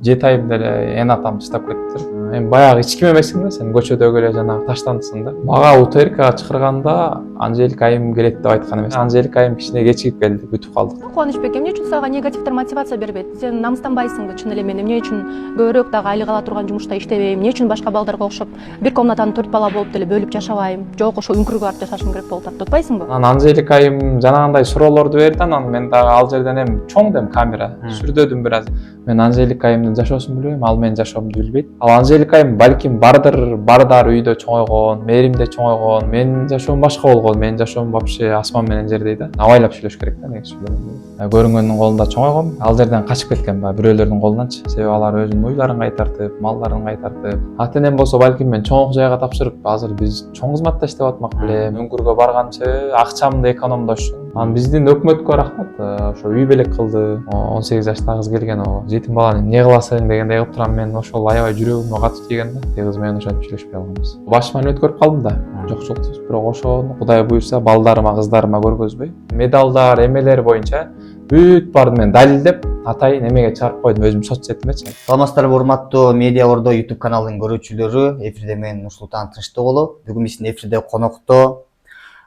жети айымда эле эн атам таштап кетиптир. Эми баягы эч ким эмесиң да, сен көчөдөгү эле жанагы таштандысың да. Мага УТРКга чакырганда Анжелика айым келет деп айткан эмес. Анжелика айым кичине кечигип келди, күтүп калдык. Кубанычбек, эмне үчүн сага негативдер мотивация бербейт? Сен намыстанбайсыңбы чын эле менен? Эмне үчүн көбүрөөк дагы айлык ала турган жумушта иштебейм? Эмне үчүн башка балдарга окшоп бир комнатаны 4 бала болуп деле бөлүп жашабайм? Жок, ошо үңкүргө барып жашашым керек болуп атат деп атпайсыңбы? Анан Анжелика айым жанагындай суроолорду берди, анан мен дагы ал жерден эми чоң дем камера сүрдөдүм бир аз. Мен Анжелика айымдын жашоосун билбейм, ал менин жашоомду билбейт. Ал Анжелика айым балким бардар үйдө чоңойгон, мээримде чоңойгон, менин жашоом башка болгон, менин жашоом вообще асман менен жердей да. Абайлап сүйлөш керек да, негизи сүйлөгөндө. Көрүнгөндүн колунда чоңойгом, ал жерден качып кеткен баягы бирөөлөрдүн колунанчы. Себеби алар өзүнүн уйларын кайтартып, малдарын кайтартып. Ата энем болсо балким мен чоң жайга тапшырып, азыр биз чоң кызматта иштеп атмак белем. Үңкүргө барганчы акчамды экономдош үчүн. Анан биздин өкмөткө рахмат, ошо үй белек кылды. 18 жаштагы кыз келген, жетим баланы эмне кыласың дегендей кылып турам, мен ошол аябай жүрөгүмө катып тийген да. Кыз менен ошентип сүйлөшпөй калганбыз. Башыман өткөрүп калдым да. Жокчулуксуз, бирок ошону Кудай буйрса балдарыма, кыздарыма көргөзбөй, медалдар, эмелер боюнча бүт баарын мен далилдеп, атайын эмеге чыгарып койдум өзүм соцсетимечи. Саламатсыздарбы урматтуу Медиа Ордо YouTube каналынын көрүүчүлөрү, эфирде мен Нурсултан Тынчтыгулу. Бүгүн биздин эфирде конокто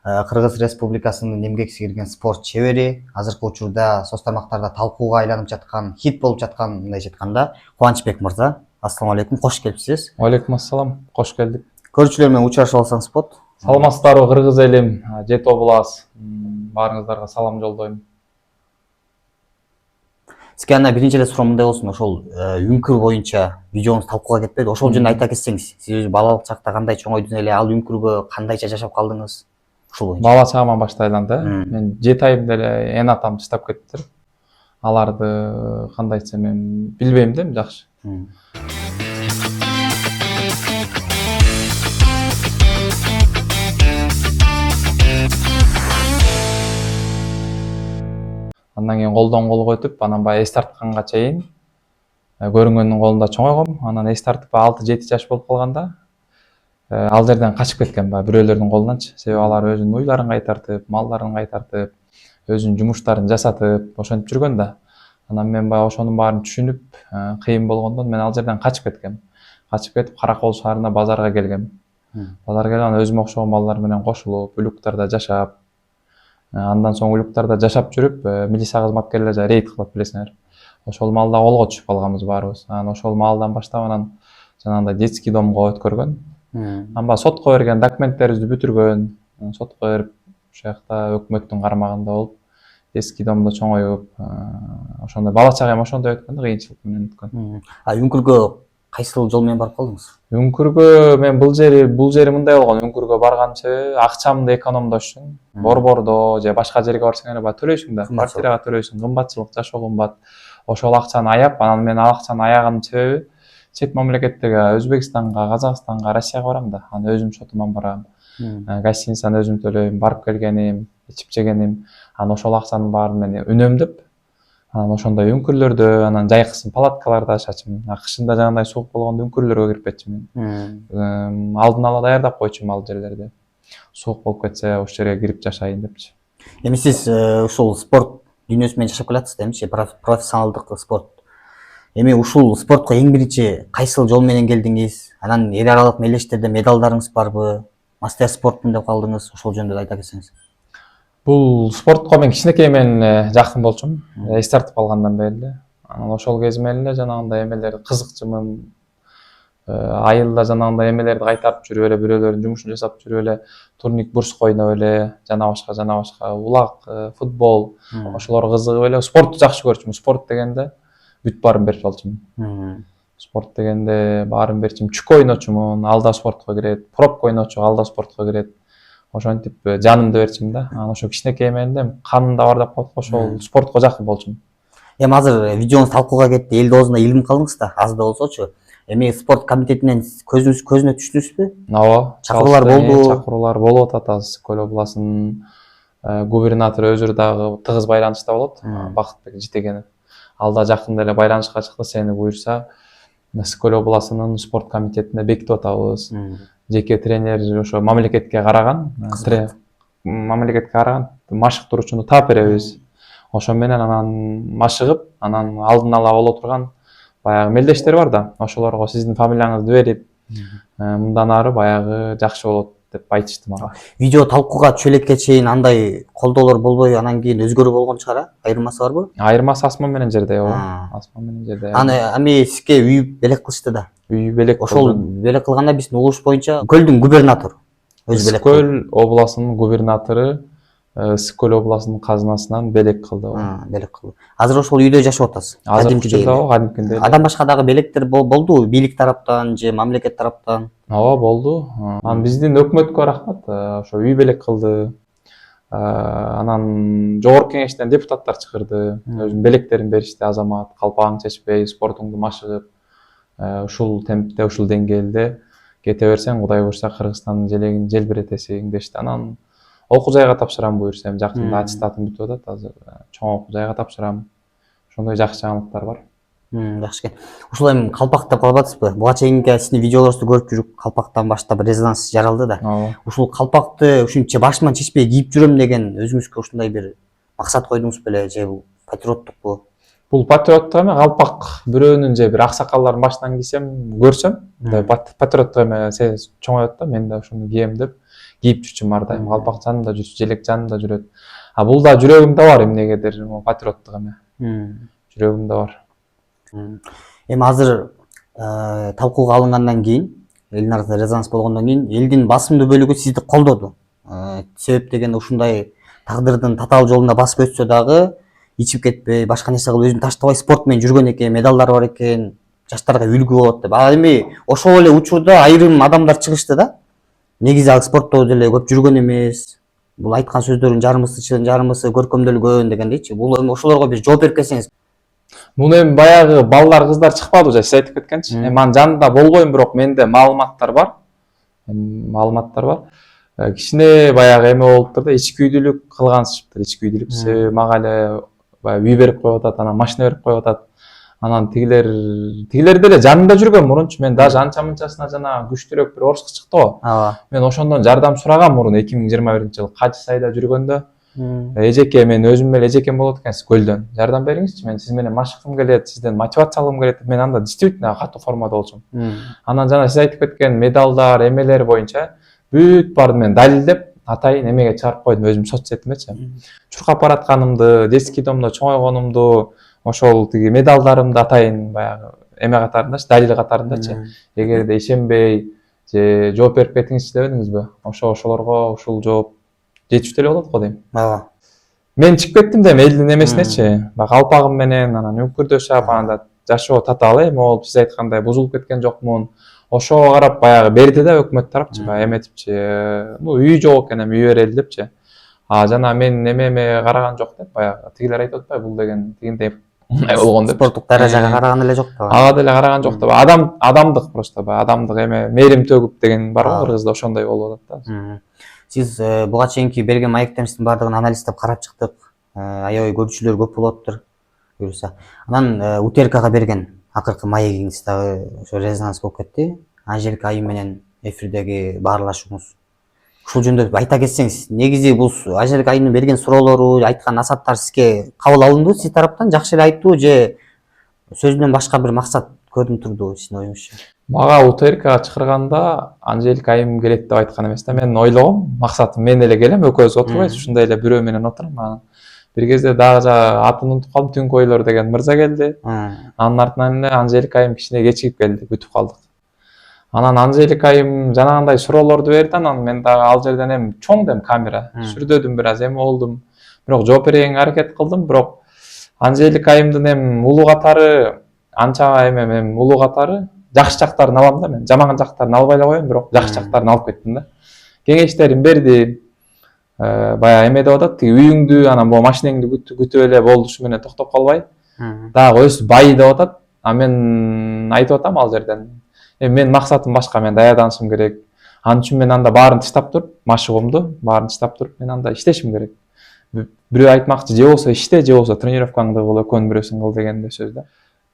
Кыргыз Республикасынын эмгек сиңирген спорт чебери, азыркы учурда соц тармактарда талкууга айланып жаткан, хит болуп жаткан мындайча айтканда Кубанычбек мырза. Ассалам алейкум, кош келипсиз. Алейкум ассалам, кош келдик. Көрүүчүлөр менен учурашып алсаңыз болот. Саламатсыздарбы кыргыз элим, жети облас, баарыңыздарга салам жолдойм. Сизге анда биринчи эле суроом мындай болсун, ошол үңкүр боюнча видеоңуз талкууга кетпеди. Ошол жөнүндө айта кетсеңиз, сиз өзү балалык чакта кандай чоңойдуңуз эле, ал үңкүргө кандайча жашап калдыңыз? Ушул боюнча. Бала чагыман баштайлам да. Мен жети айымда эле эн атам таштап кетиптир. Аларды кандай айтсам эми билбейм да, эми жакшы. Андан кийин колдон колго өтүп, анан баягы эс тартканга чейин көрүнгөндүн колунда чоңойгом, анан эс тартып 6-7 жаш болуп калганда ал жерден качып кеткен баягы бирөөлөрдүн колунанчы. Себеби алар өзүнүн уйларын кайтартып, малдарын кайтартып, өзүнүн жумуштарын жасатып, ошентип жүргөн да. Анан мен баягы ошонун баарын түшүнүп, кыйын болгондон мен ал жерден качып кеткем. Качып кетип Каракол шаарына базарга келгем. Базарга келип анан өзүмө окшогон балдар менен кошулуп, улуктарда жашап, андан соң улуктарда жашап жүрүп, милиция кызматкерлери жа рейд кылат, билесиңер. Ошол маалда колго түшүп калганбыз баарыбыз. Анан ошол маалдан баштап анан жанагындай детский домго өткөргөн. Анан баягы сотко берген документтерибизди бүтүргөн, сотко берип, ошол жакта өкмөттүн кармагында болуп, детский домдо чоңоюп, ошондой бала чагым ошондой өткөн да, кыйынчылык менен өткөн. Үңкүргө кайсыл жол менен барып калдыңыз? Үңкүргө мен бул жери мындай болгон, үңкүргө барганчы акчамды экономдош үчүн Борбордо же башка жерге барсаң эле баягы төлөйсүң да, квартирага төлөйсүң, кымбатчылык, жашоо кымбат. Ошол акчаны аяп, анан мен ал акчаны аягымдын себеби чет мамлекеттерге, Өзбекстанга, Казакстанга, Россияга барам да. Анан өзүм шотуман барам. Гостиницаны өзүм төлөйм, барып келгеним, ичип жегеним. Анан ошол акчанын баарын мен үнөмдөп, анан ошондой үңкүрлөрдө, анан жайкысын палаткаларда жашачумун. Кышында жанагындай суук болгондо үңкүрлөргө кирип кетчүмүн. Алдын ала даярдап койчумун ал жерлерди. Суук болуп кетсе, ошол жерге кирип жашайын депчи. Эми сиз ушул спорт дүйнөсү менен жашап келатсыз да, эмчи профессионалдык спорт. Эми ушул спортко эң биринчи кайсыл жол менен келдиңиз? Анан эл аралык мелдештерде медалдарыңыз барбы? Мастер спортмун деп калдыңыз? Ошол жөнүндө айта кетсеңиз. Бул спортко мен кичинекей менен жакын болчумун. Эс тартып калгандан бери эле. Анан ошол кезиме эле жанагындай эмелерди кызыкчымын. Айылда жанагындай эмелерди кайтарып жүрүп эле, бирөөлөрдүн жумушун жасап жүрүп эле, турник бурск ойноп эле, жана башка, улак, футбол, ошолор кызыгып эле спортту жакшы көрчүмүн. Спорт дегенде бүт баарын берип салчумун. Спорт дегенде баарын берчүмүн. Чүк ойночумун, ал да спортко кирет. Пробка ойночу, ал да спортко кирет. Ошентип жанымды берчимин да. Анан ошо кичинекей менен канымда бар деп коет го, ошол спортко жакын болчумун. Эми азыр видеоңуз талкууга кетти, эл доозуна илинип калдыңыз да, аз да болсочу. Эми спорт комитетинен көзүнө түштүңүзбү? Ооба, чакыруулар болду. Чакыруулар болуп атат. Азыр Көл областынын губернатору өзү дагы тыгыз байланышта болот, Бакытбек Житегенов. Ал да жакында эле байланышка чыкты, сени буйрса Көл областынын спорт комитетине бекитип атабыз. Жеке тренер ошо мамлекетке караган машыктыруучуну таап беребиз. Ошо менен анан машыгып, анан алдын ала боло турган баягы мелдештер бар да, ошолорго сиздин фамилияңызды берип, мындан ары баягы жакшы болот деп айтышты мага. Видео талкууга түшө элекке чейин андай колдоолор болбой, анан кийин өзгөрүү болгон чыгар, айырмасы барбы? Айырмасы асман менен жердей, ооба. Асман менен жердей. Аны сизге үй белек кылышты да. Үй белек Ошол белек кылганда биздин угуш боюнча Көлдүн губернатору өзү белек кылды. Көл областынын губернатору Көл областынын казынасынан белек кылды. Белек кылды. Азыр ошол үйдө жашап атасыз. Азыркы кадимкидей. Адам башка дагы белектер болду, бийлик тараптан же мамлекет тараптан? Ооба болду. Анан биздин өкмөткө рахмат, ошо үй белек кылды. Анан жогорку кеңештен депутаттар чакырды. Өзүнүн белектерин беришти. Азамат, калпагың чечпей, спортуңду машыгып, ушул темпте, ушул деңгээлде кете берсең, Кудай буйрса Кыргызстандын желегин желбиретесиң дешти. Анан окуу жайга тапшырам буйрса, жакында аттестатым бүтүп атат, азыр чоң окуу жайга тапшырам. Ошондой жакшы жаңылыктар бар. Жакшы экен. Ушул эми калпак деп калып атасызбы? Буга чейинки сиздин видеолорубузду көрүп жүрүп, калпактан баштап резонанс жаралды да. Ушул калпакты ушунча башыман чечпей кийип жүрөм деген өзүңүзгө ушундай бир максат койдуңуз беле, же бул патриоттукпу? Бул патриоттук эме, калпак бирөөнүн же бир аксакалдардын башынан кийсем, көрсөм, патриоттук эме чоңоет да, мен да ушуну кийем деп кийип жүрчүмүн ар дайым. Калпак жанымда жүрсү, желек жанымда жүрөт. Бул да жүрөгүмдө бар эмнегедир, патриоттук эме. Жүрөгүмдө бар. Эми азыр талкууга алынгандан кийин, элдин арасында резонанс болгондон кийин, элдин басымдуу бөлүгү сизди колдоду. Себеп деген ушундай тагдырдын татаал жолунда басып өтсө дагы ичип кетпей, башка нерсе кылып өзүн таштабай спорт менен жүргөн экен, медалдары бар экен, жаштарга үлгү болот деп. Эми ошол эле учурда айрым адамдар чыгышты да. Негизи ал спортто деле көп жүргөн эмес. Бул айткан сөздөрүн жарымысы көркөмдөлгөн дегендейчи. Бул эми ошолорго бир жооп берип кетсеңиз. Муну эми баягы балдар, кыздар чыкпады же, сиз айтып кеткенчи. Эми анын жанында болбойм, бирок менде маалыматтар бар. Кичине баягы эме болуптур да, ичкүйдүүлүк кылгансыптыр, ичкүйдүүлүк. Мага эле баягы үй берип коюп атат, анан машина берип коюп атат. Анан тигилер деле жанында жүргөн мурунчу. Мен даже анча-мынчасына жана күчтүүрөөк бир орусга чыкты го. Мен ошондон жардам сурагам мурун 2021-жылы Качы сайда жүргөндө. Эжеке, мен өзүм эле эжекем болот экенсиз Көлдөн. Жардам бериңизчи, мен сиз менен машыккым келет, сизден мотивация алгым келет деп мен анда действительно катуу формада болчумун. Анан жана сиз айтып кеткен медалдар, эмелер боюнча бүт баарын мен далилдеп, атайын эмеге чыгарып койдум өзүм соцсетимечи. Чуркап баратканымды, детский домдо чоңойгонумду, ошол тиги медалдарымды атайын баягы эме катарындачы, далил катарындачы. Эгерде ишенбей же жооп берип кетиңизчи дебедиңизби? Ошолорго ушул жооп жетиштүү эле болот го дейм. Мен чыгып кеттим да элдин эмесинечи, калпагым менен, анан үңкүрдөшөп, анда жашоо татаал эме болуп, сиз айткандай бузулуп кеткен жокмун. Ошого карап баягы берди да өкмөт тарапчы, баягы эметипчи. Үй жок экен, эми үй берели депчи. Жана мен эмеме караган жок деп, баягы тигилер айтып атпайбы, бул деген тигиндей болгон деп. Спорттук даражага караган эле жок да. Ага деле караган жок да. Адамдык просто, адамдык эме, мээрим төгүп деген бар го Кыргызда, ошондой болуп атат да. Сиз буга чейинки берген маектериңиздин баардыгын анализдеп карап чыктык. Аябай көрүүчүлөр көп болоптур. Буюрса. Анан УТРКга берген акыркы маегиңиз дагы ошо резонанс болуп кетти. Анжелика айым менен эфирдеги баарлашууңуз. Ушул жөнүндө айта кетсеңиз, негизи бул Анжелика айымдын берген суроолору, айткан насааттар сизге кабыл алындыбы сиз тараптан? Жакшы эле айттыбы же сөзүнөн башка бир максат көрүнүп турдубу сиздин оюңузча? Мага УТРКга чакырганда Анжелика айым келет деп айткан эмес да. Мен ойлогом, максатым мен эле келем, экөөбүз отурбайбыз, ушундай эле бирөө менен отурам. Анан бир кезде дагы атын унутуп калдым, Түнкү ойлор деген мырза келди. Анын артынан эле Анжелика айым кичине кечигип келди, күтүп калдык. Анан Анжелика айым жанагындай суроолорду берди, анан мен дагы ал жерден эми чоңдем камера, сүрдөдүм, бир аз эме болдум. Бирок жооп берүүгө аракет кылдым, бирок Анжелика айымдын эми улуу катары, анча эми улуу катары жакшы жактарын алам да мен. Жаман жактарын албай эле коем, бирок жакшы жактарын алып кеттим да. Кеңештерин берди. Баягы эме деп атат, тиги үйүңдү, анан бул машинеңди күтүп эле болду, ушу менен токтоп калбай. Дагы өс бай деп атат. Мен айтып атам ал жерден. Мен максатым башка, мен даярданышым керек. Ал үчүн мен анда баарын таштап туруп, машыгуумду баарын таштап туруп, мен анда иштешим керек. Бирөө айтмакчы, же болсо иште, же болсо тренировкаңды кыл, экөөнүн бирөөсүн кыл дегендей сөз да.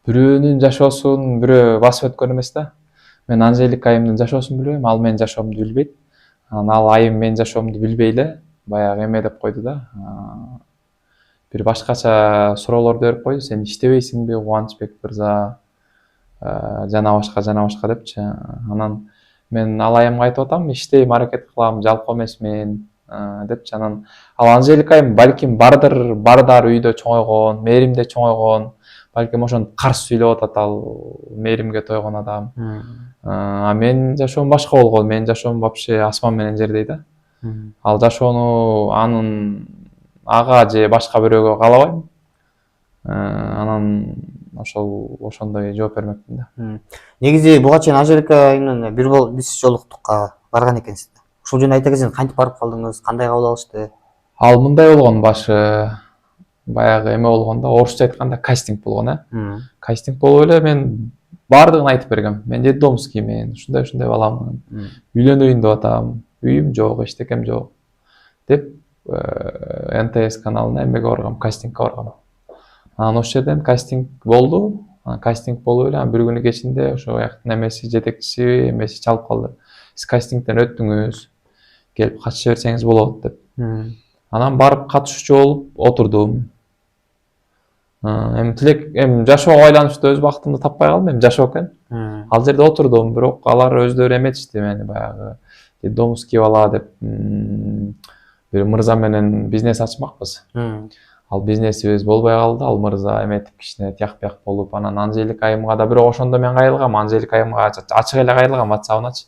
Бирөөнүн жашоосун бирөө басып өткөн эмес да. Мен Анжелика айымдын жашоосун билбейм, ал менин жашоомду билбейт. Анан ал айым менин жашоомду билбей эле баягы эме деп койду да. Бир башкача суроолорду берип койду. Сен иштебейсиңби, Кубанычбек мырза? жана башка депчи. Анан мен ал айымга айтып атам, иштейм, аракет кылам, жалкоо эмесмин депчи. Анан ал Анжелика айым балким бардыр үйдө чоңойгон, мээримде чоңойгон, балким ошентип каршы сүйлөп атат ал мээримге тойгон адам. А менин жашоом башка болгон, менин жашоом вообще асман менен жердей да. Ал жашоону ага же башка бирөөгө каалабайм. Анан ошондой жооп бермекмин да. Негизи буга чейин Анжелика айымдан биз жолуктукка барган экенсиз да. Ушул жөнүндө айта кетсеңиз, кантип барып калдыңыз, кандай кабыл алышты? Ал мындай болгон, башы баягы эме болгон да, орусча айтканда кастинг болгон, Кастинг болуп эле мен баардыгын айтып бергем. Мен детдомскиймин, ушундай баламын. Үйлөнөйүн деп атам, үйүм жок, эчтекем жок деп НТС каналына эмеге баргам, кастингге баргам. Анан ошол жерден кастинг болду. Кастинг болуп эле бир күнү кечинде ошо бияктын эмеси, жетекчиси эмеси чалып калды. Сиз кастингден өттүңүз, келип катыша берсеңиз болот деп. Анан барып катышуучу болуп отурдум. Эми жашоого байланыштуу өз бактымды таппай калдым, эми жашоо экен. Ал жерде отурдум, бирок алар өздөрү эметишти мени, баягы детдомский бала деп, бир мырза менен бизнес ачмакпыз. Ал бизнесибиз болбой калды, ал мырза эметип кичине тияк бияк болуп, анан Анжелика айымга да бирок ошондо мен кайрылгам, Анжелика айымга ачык эле кайрылгам WhatsApp-ачы.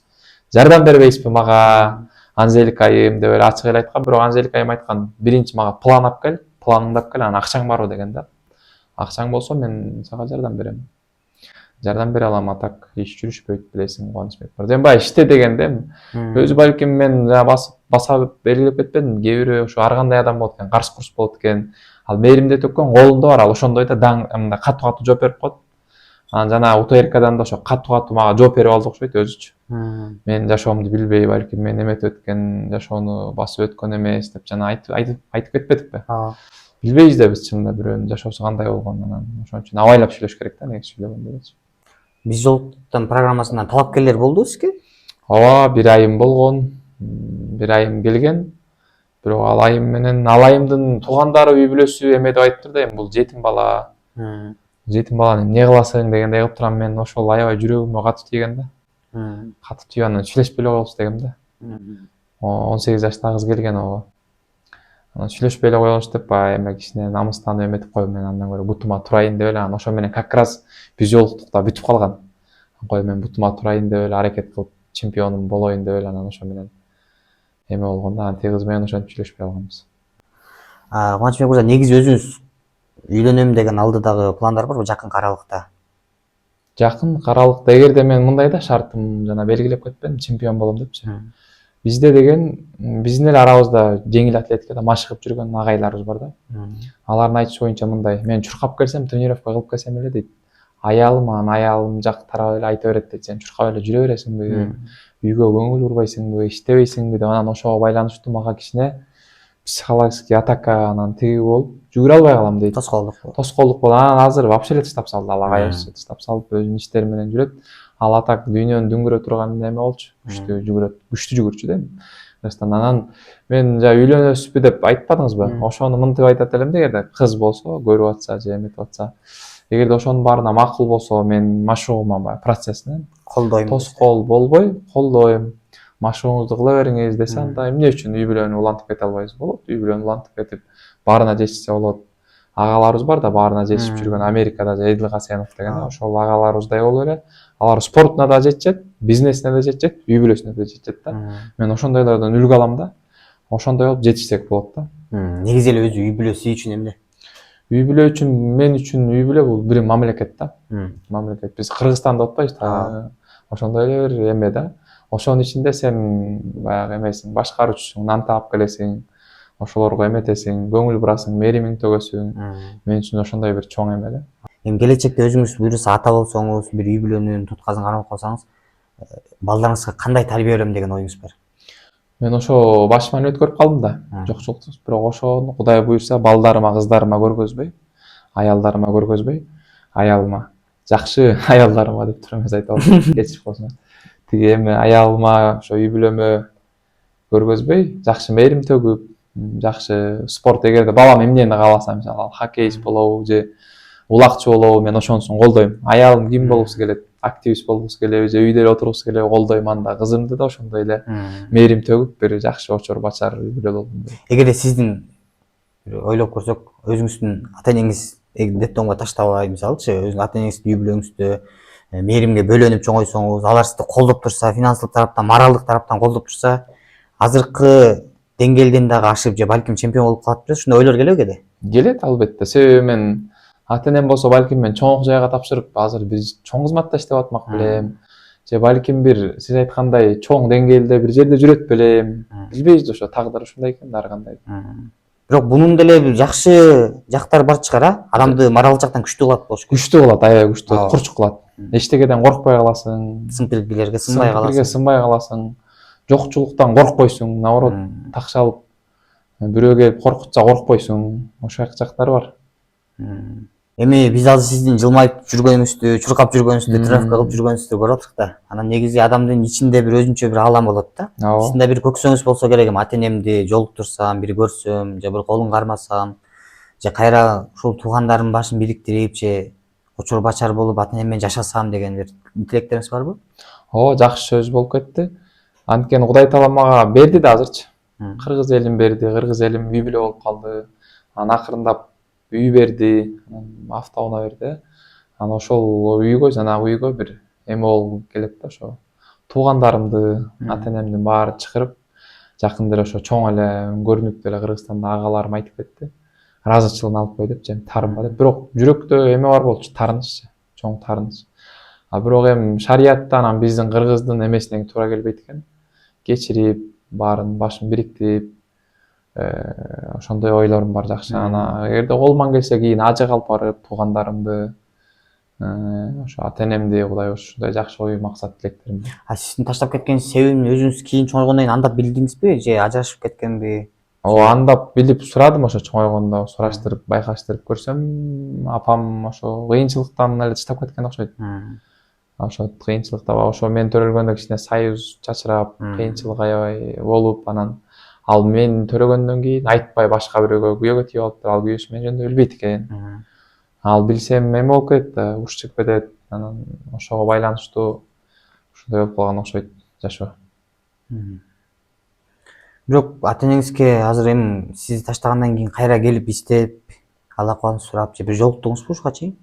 Жардам бербейсизби мага, Анжелика айым деп эле ачык эле айткам, бирок Анжелика айым айткан, биринчи мага план алып кел, планыңды алып кел, анан акчаң барбы деген да. Акчаң болсо мен сага жардам берем. Жардам бере алам, а так иш жүрүшпөйт, билесиң, Кубанычбек мырза. Эми баягы иште дегенде өзү балким мен баса белгилеп кетпедим, кээ бирөө ошо ар кандай адам болот экен, каршы курс болот экен. Ал мээримде төккөн колунда бар, ал ошондой да мындай катуу жооп берип коет. Анан жана УТРКдан да ошо катуу мага жооп берип алды окшойт өзүчү. Мен жашоомду билбей, балким мен эметип өткөн, жашоону басып өткөн эмес деп жана айтып кетпедикпи? Билбейбиз да биз чынында бирөөнүн жашоосу кандай болгонун, анан ошон үчүн абайлап сүйлөш керек да, негизи сүйлөгөндө. Биз жолуктан программасынан талапкерлер болду сизге? Ооба, бир айым болгон. Бир айым келген. Бирок ал айымдын туугандары, үй бүлөсү эме деп айтыптыр да, эми бул жетим бала. Жетим баланы эмне кыласың дегендей кылып турам, мен ошол аябай жүрөгүмө катуу тиген да. Катуу тиюп анан сүйлөшпөй эле коелучу дегем да. 18 жаштагы кыз келген ого. Анан сүйлөшпөй эле коелучу деп эме кичине намыстанып эметип коем, мен андан көрө бутума турайын деп эле, анан ошо менен как раз биз жолуктук да бүтүп калган. Кой мен бутума турайын деп эле, аракет кылып чемпионум болоюн деп эле, анан ошо менен эме болгон да, анан тиги кыз менен ошентип сүйлөшпөй калганбыз. Кубанычбек мырза, негизи өзүңүз үйлөнөм деген алдыдагы пландар барбы жакын аралыкта? Жакын аралыкта эгерде мен мындай да шартым жана белгилеп кетпедим, чемпион болом депчи. Бизде деген биздин эле арабызда жеңил атлетикада машыгып жүргөн агайларыбыз бар да. Алардын айтышы боюнча мындай, мен чуркап келсем, тренировка кылып келсем эле дейт, аялым жак тарап эле айта берет дейт, сен чуркап эле жүрө бересиңби, үйгө көңүл бурбайсыңбы, иштебейсиңби деп. Анан ошого байланыштуу мага кичине психологический атака, анан тиги болуп жүгүрө албай калам дейт. Тоскоолдук болуп, анан азыр вообще эле таштап салды, ал агайыбыз таштап салып өзүнүн иштери менен жүрөт. Ал атак дүйнөнү дүңгүрө турган эме болчу, күчтүү жүгүрчү да. Анан мен үйлөнөсүзбү деп айтпадыңызбы? Ошону мынтип айтат элем да, эгерде кыз болсо, көрүп атса же эметип атса, эгерде ошонун баарына макул болсо, мен машыгуума баягы процессине колдойм. Тоскоол болбой колдойм. Машыгууңузду кыла бериңиз десе, анда эмне үчүн үй бүлөнү улантып кете албайбыз? Болот, үй бүлөнү улантып кетип баарына жетишсе болот. Агаларыбыз бар да, баарына жетишип жүргөн, Америкада же Эдил Касенов деген, ошол агаларыбыздай болуп эле, алар спортуна да жетишет, бизнесине да жетишет, үй бүлөсүнө да жетишет да. Мен ошондойлордон үлгү алам да. Ошондой болуп жетишсек болот да. Негизи эле өзү үй бүлөсү үчүн эмне? Үй бүлө үчүн, мен үчүн үй бүлө бул бир мамлекет да. Мамлекет. Биз Кыргызстанда отпайбыз да. Ошондой эле бир эме да. Ошонун ичинде сен баягы эмесиң, башкаруучусуң, нан таап келесиң, ошолорго эметесиң, көңүл бурасың, мээримиңди төгөсүң. Мен үчүн ошондой бир чоң эме да. Эми келечекте өзүңүз буюрса ата болсоңуз, бир үй бүлөнүн туткасын кармап калсаңыз, балдарыңызга кандай тарбия берем деген оюңуз бар? Мен ошо башыман өткөрүп калдым да, жокчулукту. Бирок ошону Кудай буйрса балдарыма, кыздарыма көргөзбөй, аялдарыма көргөзбөй, аялыма, жакшы аялдарыма деп туруп эмес айтып атам, кечирип койсуңар. Тиги эми аялыма, ошо үй бүлөмө көргөзбөй, жакшы мээрим төгүп, жакшы спорт, эгерде балам эмнени кааласа, мисалы хоккейист болобу же улакчы болобу, мен ошонусун колдойм. Аялым ким болгусу келет, активист болгусу келеби же үйдө эле отургусу келеби колдойм анда. Кызымды да ошондой эле мээрим төгүп бир жакшы очор бачар үй бүлө болдум дейм. эгерде сиздин ойлоп көрсөк өзүңүздүн ата энеңиз детдомго таштабай мисалычы өзүңүздүн ата энеңиздин үй бүлөңүздү мээримге бөлөнүп чоңойсоңуз, алар сизди колдоп турса, финансылык тараптан, моралдык тараптан колдоп турса, азыркы деңгээлден дагы ашып же балким чемпион болуп калат белес, ушундай ойлор келеби кээде? Келет албетте. Себеби мен ата энем болсо балким мен чоң жайга тапшырып, азыр биз чоң кызматта иштеп атмак белем. Же балким бир сиз айткандай чоң деңгээлде бир жерде жүрөт белем. Билбейбиз ошо тагдыр ушундай экен да ар кандай. Бирок бунун деле бир жакшы жактары бар чыгар, а? Адамды моралдык жактан күчтүү кылат болуш керек. Күчтүү кылат, аябай күчтүү кылат, курч кылат. Эчтекеден коркпой каласың, Сын пикирлерге сынбай каласың. Жокчулуктан коркпойсуң, наоборот, такшалып бирөө келип коркутса коркпойсуң. Ошол жактары бар. Эми биз азыр сиздин жылмайып жүргөнүңүздү, чуркап жүргөнүңүздү, тренировка кылып жүргөнүңүздү көрүп атырык да. Анан негизи адамдын ичинде бир өзүнчө бир аалам болот да. Сиздин да бир көксөңүз болсо керек, ата энемди жолуктурсам, бир көрсөм, же бир колун кармасам, же кайра ушул туугандарымдын башын бириктирип, же очор бачар болуп ата энем менен жашасам деген бир тилектериңиз барбы? Ооба, жакшы сөз болуп кетти. Анткени Кудай таала мага берди да азырчы. Кыргыз элин берди, кыргыз элим үй бүлө болуп калды. Анан акырындап үй берди, автоунаа берди. Анан ошол үйгө, жанагы үйгө бир эме болгум келет да, ошо туугандарымды, ата энемдин баары чакырып, жакында эле ошо чоң эле көрүнүктүү эле Кыргызстанда агаларым айтып кетти. Ыраазычылыгын алып кой деп, же таарынба деп. Бирок жүрөктө эме бар болчу, таарыныч, чоң таарыныч. А бирок эми шариятта анан биздин кыргыздын эмесине туура келбейт экен. Кечирип, баарын башын бириктирип, ошондой ойлорум бар жакшы. Анан эгерде колуман келсе кийин ажыга алып барып туугандарымды, ошо ата энемди Кудай ушундай жакшы ой максат тилектерим. А сиздин таштап кеткен себебин өзүңүз кийин чоңойгондон кийин андап билдиңизби же ажырашып кеткенби? Ооба, андап билип сурадым ошо чоңойгондо, сураштырып, байкаштырып көрсөм, апам ошо кыйынчылыктан эле таштап кеткен окшойт. Ошо кыйынчылыкта ошо мен төрөлгөндө кичине союз чачырап, кыйынчылык аябай болуп, анан ал мен төрөгөндөн кийин айтпай башка бирөөгө күйөөгө тийип алыптыр. Ал күйөөсү мен жөнүндө билбейт экен. Ал билсем эме болуп кетет да, уш чыгып кетет. Анан ошого байланыштуу ушундай болуп калган окшойт жашоо. Бирок ата энеңизге азыр эми сизди таштагандан кийин кайра келип издеп, ал акыбалын сурап же бир жолуктуңузбу ушуга чейин?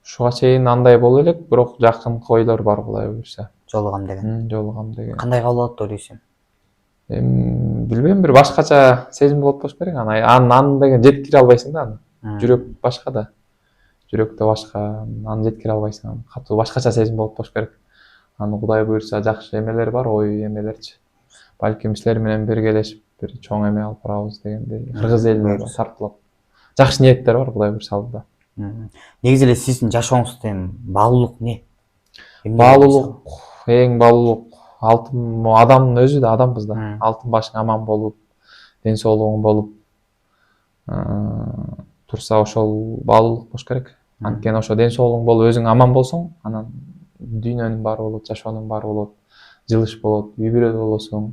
Ушуга чейин андай боло элек, бирок жакынкы ойлор бар Кудай буйрса. Жолугам деген. Жолугам деген. Кандай кабыл алат деп ойлойсуң? Билбейм, бир башкача сезим болот болуш керек. Анын деген жеткире албайсың да аны. Жүрөк башка да. Жүрөктө башка, аны жеткире албайсың. Катуу башкача сезим болот болуш керек. Аны Кудай буйрса жакшы эмелер бар, ой эмелерчи. Балким силер менен биргелешип бир чоң эме алып барабыз дегендей. Кыргыз элине тартылат. Жакшы ниеттер бар, Кудай буйрса алдыда. Негизи эле сиздин жашооңузда эми баалуулук эмне? Баалуулук, эң баалуулук алтын адамдын өзү да, адамбыз да. Алтын башың аман болуп, ден соолугуң болуп турса ошол баалуулук болуш керек. Анткени ошо ден соолугуң болуп, өзүң аман болсоң, анан дүйнөнүн баары болот, жашоонун баары болот, жылыш болот, үй бүлө болосуң,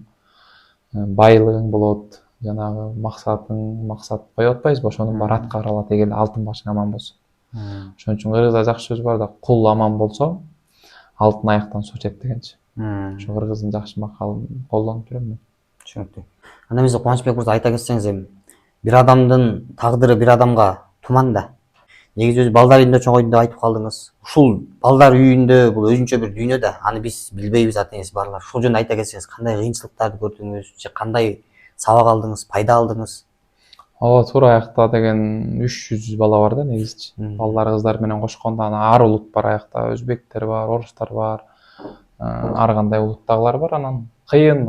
байлыгың болот, жанагы максат коюп атпайбызбы? Ошонун баары аткарылат эгер алтын башың аман болсо. Ошон үчүн кыргызда жакшы сөз бар да, кул аман болсо, алтын аяктан суу ичет дегенчи. Ошо кыргыздын жакшы макалын колдонуп жүрөм мен. Түшүнүктүү. Анда эмесе Кубанычбек мырза айта кетсеңиз эми бир адамдын тагдыры бир адамга туман да. Негизи өзү балдар үйүндө чоңойдум деп айтып калдыңыз. Ушул балдар үйүндө бул өзүнчө бир дүйнө да. Аны биз билбейбиз, ата энеси барлар. Ушул жөнүндө айта кетсеңиз, кандай кыйынчылыктарды көрдүңүз же кандай сабак алдыңыз, пайда алдыңыз? Ооба, туура аякта деген 300 бала бар да негизичи. Балдар, кыздар менен кошкондо ана ар улут бар аякта, өзбектер бар, орустар бар, ар кандай улуттагылар бар. Анан кыйын,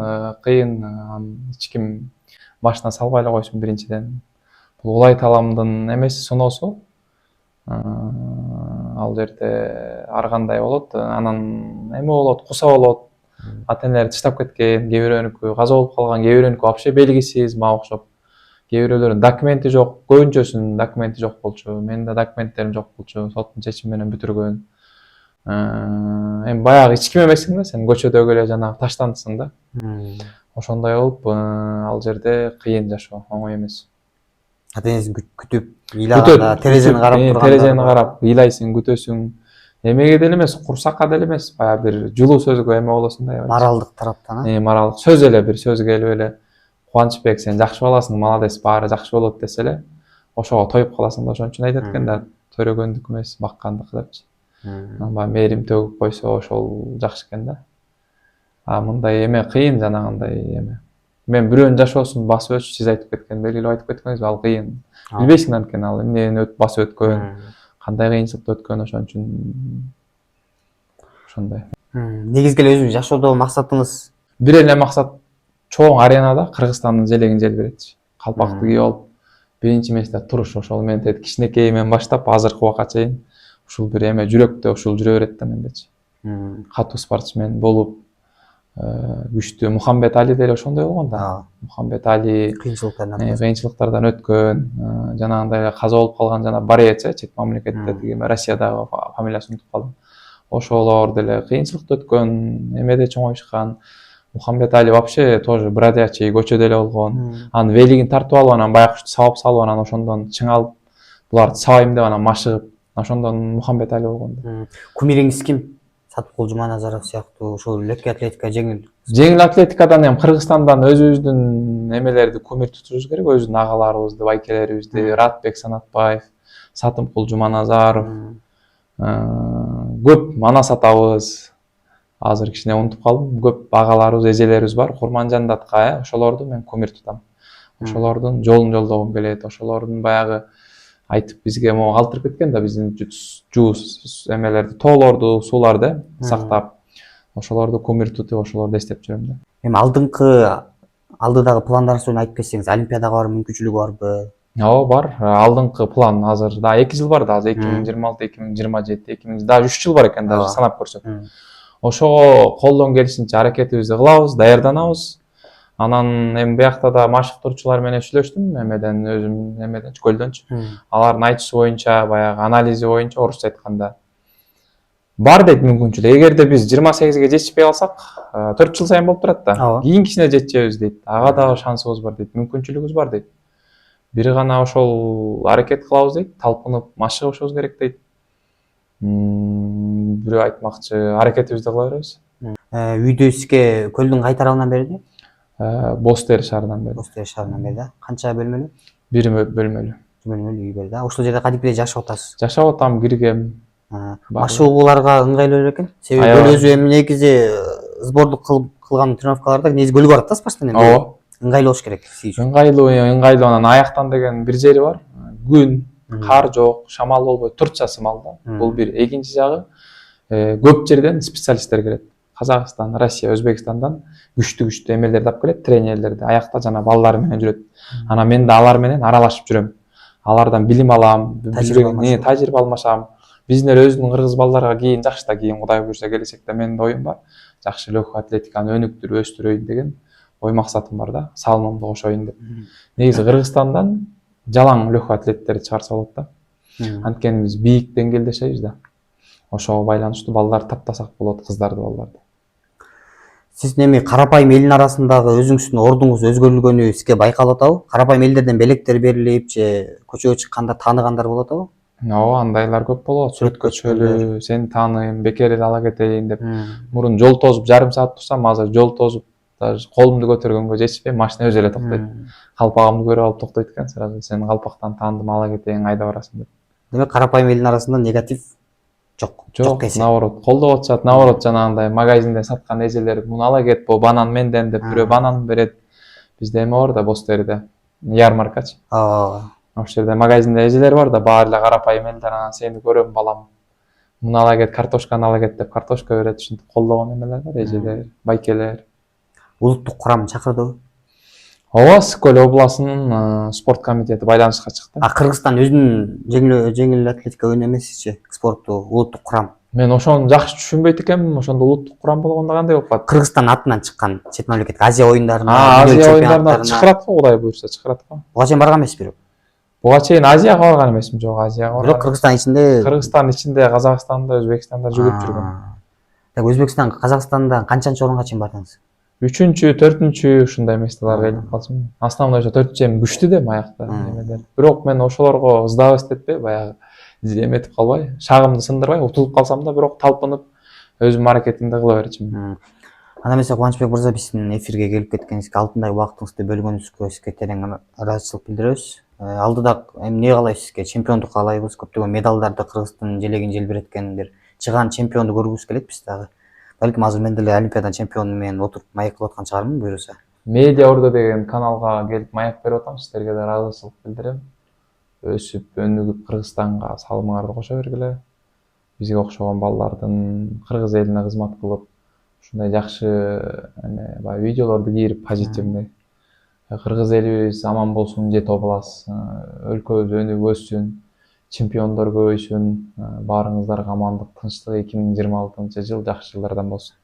эч ким башына салбай эле койсун биринчиден. Бул Кудай тааламдын эмеси, сыноосу. Ал жерде ар кандай болот, анан эме болот, куса болот. Ата энелер таштап кеткен, кээ бирөөнүкү каза болуп калган, кээ бирөөнүкү вообще белгисиз, мага окшоп. Кээ бирөөлөрүнүн документи жок, көбүнчөсүнүн документи жок болчу. Менин да документтерим жок болчу, соттун чечими менен бүтүргөн. Эми баягы эч ким эмессиң да, сен көчөдөгү эле жанагы таштандысың да. Ошондой болуп, ал жерде кыйын жашоо, оңой эмес. ата энесин күтүп ыйлаганда терезени карап турганда терезени карап ыйлайсың, күтөсүң. Эмеге деле эмес, курсакка деле эмес, баягы бир жылуу сөзгө эме болосуң да. моралдык тараптан Моралдык сөз эле, бир сөз келип эле Кубанычбек сен жакшы баласың, молодец, баары жакшы болот десе эле ошого тоюп каласың да. Ошон үчүн айтат экен да, төрөгөндүк эмес, баккандык депчи. Баягы мээрим төгүп койсо ошол жакшы экен да. Мындай эме кыйын, жанагындай эме. Мен бирөөнүн жашоосун басып өтүш, сиз айтып кеткен, белгилеп айтып кеткениңиз, ал кыйын. Билбейсиң анткени ал эмнени басып өткөн, кандай кыйынчылыкты өткөн, ошон үчүн ошондой. Негизги эле өзүңүз жашоодо максатыңыз Бир эле максат, чоң аренада Кыргызстандын желегин желбиретчи. Калпакты кийип алып, биринчи месте туруш, ошол менен кичинекейимен баштап азыркы убакка чейин ушул бир эме жүрөктө ушул жүрө берет да мендечи. Катуу спортсмен болуп, күчтүү Мухамбет Али деле ошондой болгон да. Мухамбет Али кыйынчылыктардан өткөн, жанагындай эле каза болуп калган жана бореец, чет мамлекетте тиги Россиядагы фамилиясын унутуп калдым. Ошолор деле кыйынчылыкты өткөн, эмеде чоңоюшкан. Мухамбет Али вообще тоже бродячий, көчөдө эле болгон. Анын велигин тартып алып, анан байкушту сабап салып, анан ошондон чыңалып, буларды сабайм деп анан машыгып, ошондон Мухамбет Али болгон да. Кумириңиз ким? Сатыбкул Жуманазаров сыяктуу ушул легкий атлетика, жеңил атлетикадан эми Кыргызстандан өзүбүздүн эмелерди кумир тутушубуз керек, өзүбүздүн агаларыбызды, байкелерибизди, Ратбек Санатбаев, Сатымкул Жуманазаров, көп Манас атабыз, азыр кичине унутуп калдым, көп агаларыбыз, эжелерибиз бар, Курманжан датка, ошолорду мен кумир тутам. Ошолордун жолун жолдогум келет, ошолордун баягы айтып бизге могу калтырып кеткен да, биздин жуус эмелерди, тоолорду, сууларды сактап, ошолорду кумир тутуп, ошолорду эстеп жүрөм да. Эми алдыдагы пландарыңыз жөнүндө айтып кетсеңиз, олимпиадага баруу мүмкүнчүлүгү барбы? Ооба, бар. Алдыңкы план азыр да 2 жыл бар да, азыр 2026, 2027, 2000 да 3 жыл бар экен, даже санап көрсөк. Ошого колдон келишинче аракетибизди кылабыз, даярданабыз. Анан эми биякта да машыктыруучулар менен сүйлөштүм, эмеден өзүм эмеденчи, көлдөнчү. Алардын айтышы боюнча, баягы анализи боюнча, орусча айтканда бар дейт мүмкүнчүлүк. Эгерде биз 28ге жетишпей калсак, 4 жыл сайын болуп турат да. Кийинкисине жетчүбүз дейт. Ага дагы шансыбыз бар дейт, мүмкүнчүлүгүбүз бар дейт. Бир гана ошол аракет кылабыз дейт, талпынып машыгышыбыз керек дейт. Бирөө айтмакчы, аракетибизди кыла беребиз. Үйдө сизге көлдүн кай тарабынан берди? Бостер шаарынан берди. Бостер шаарынан берди. Канча бөлмөлүү? 1 бөлмөлүү. Бөлмөлүү үй берди. Ошол жерде кадимкидей жашап атасыз? Жашап атам, киргем. Машыгууларга ыңгайлуу экен. Себеби бул өзү эми негизи сбордук кылган тренировкаларда негизи көлгө барат да спортсмен. Ооба. Ыңгайлуу болуш керек сиз үчүн. Ыңгайлуу анан аяктан деген бир жери бар. Күн, кар жок, шамал болбойт, турчасы мал да. Бул бир. Экинчи жагы, көп жерден специалисттер келет. Казакстан, Россия, Өзбекстандан күчтүү эмелерди алып келет, тренерлерди. Аякта жана балдар менен жүрөт. Анан мен да алар менен аралашып жүрөм. Алардан билим алам, тажрыйба алмашам. Биздин эле өзүнүн кыргыз балдарга кийин жакшы да, кийин Кудай буйрса келечекте менин да оюм бар. Жакшы легкий атлетиканы өнүктүрүп өстүрөйүн деген ой максатым бар да, салымымды кошоюн деп. Негизи Кыргызстандан жалаң легкий атлеттерди чыгарса болот да. Анткени биз бийик деңгээлде жашайбыз да. Ошого байланыштуу балдарды таптасак болот, кыздарды, балдарды. Сиздин эми карапайым элдин арасындагы өзүңүздүн ордуңуз өзгөрүлгөнү сизге байкалып атабы? Карапайым элдерден белектер берилип же көчөгө чыкканда тааныгандар болуп атабы? Ооба, андайлар көп болот. Сүрөткө чөөлү, сени тааныйм, бекер эле ала кетейин деп. Мурун жол тозуп жарым саат турсам, азыр жол тозуп даже колумду көтөргөнгө жетишпей, машина өзү эле токтойт. Калпагымды көрүп алып токтойт экен, сразу сени калпактан таандым, ала кетейин, кайда барасың деп. Демек карапайым элдин арасында негатив жок эсе. Наоборот, колдоп атышат, наоборот, жанагындай магазинден саткан эжелер, муну ала кет, бул банан менден деп бирөө банан берет. Бизде эме бар да, Бостерде, ярмаркачы. Ошол жерде магазинде эжелер бар да, баары эле карапайым элдер, анан сени көрөм балам, муну ала кет, картошканы ала кет деп картошка берет, ушинтип колдогон эмелер бар, эжелер, байкелер. Улуттук курам чакырдыбы? Ооба, Скөл областынын спорт комитети байланышка чыкты. Кыргызстан өзүнүн жеңил атлетика өнөмесичи спортту улуттук курам. Мен ошону жакшы түшүнбөйт экенмин, ошондо улуттук курам болгондо кандай болуп калат? Кыргызстан атынан чыккан чет мамлекет Азия оюндарына, Азия оюндарына чакырат го, Кудай буйрса чакырат го. Буга чейин барган эмеспи бирок? Буга чейин Азияга барган эмесмин, жок, Азияга барган. Бирок Кыргызстан ичинде, Казакстанда, Өзбекстанда жүгүрүп жүргөм. Так, Өзбекстан, Казакстандан канчанчы орунга чейин бардыңыз? үчүнчү, төртүнчү ушундай месталарга илип калсам. Основной ошо төртүнчү эми күчтүү да эми аякта эмелер. Бирок мен ошолорго ыздап эстетпей, баягы эметип калбай, шагымды сындырбай, утулуп калсам да бирок талпынып өзүм аракетимди кыла берчүмүн. Анда эмесе Кубанычбек мырза, биздин эфирге келип кеткениңизге, алтындай убактыңызды бөлгөнүңүзгө сизге терең ыраазычылык билдиребиз. Алдыда эми эмне каалайбыз сизге? Чемпиондук каалайбыз, көптөгөн медалдарды, Кыргыздын желегин желбиреткен бир чыгаан чемпионду көргүбүз келет биз дагы. Балким азыр мен деле Олимпиаданын чемпиону менен отуруп маек кылып аткан чыгармын, буюрса. Медиа Ордо деген каналга келип маек берип атам, сиздерге да ыраазычылык билдирем. Өсүп, өнүгүп Кыргызстанга салымыңарды кошо бергиле. Бизге окшогон балдардын кыргыз элине кызмат кылып, ушундай жакшы баягы видеолорду кийирип позитивный. Кыргыз элибиз аман болсун, жете облас, өлкөбүз өнүгүп өссүн, чемпиондор көбөйсүн, баарыңыздарга амандык, тынчтык 2026 жыл жакшы жылдардан болсун.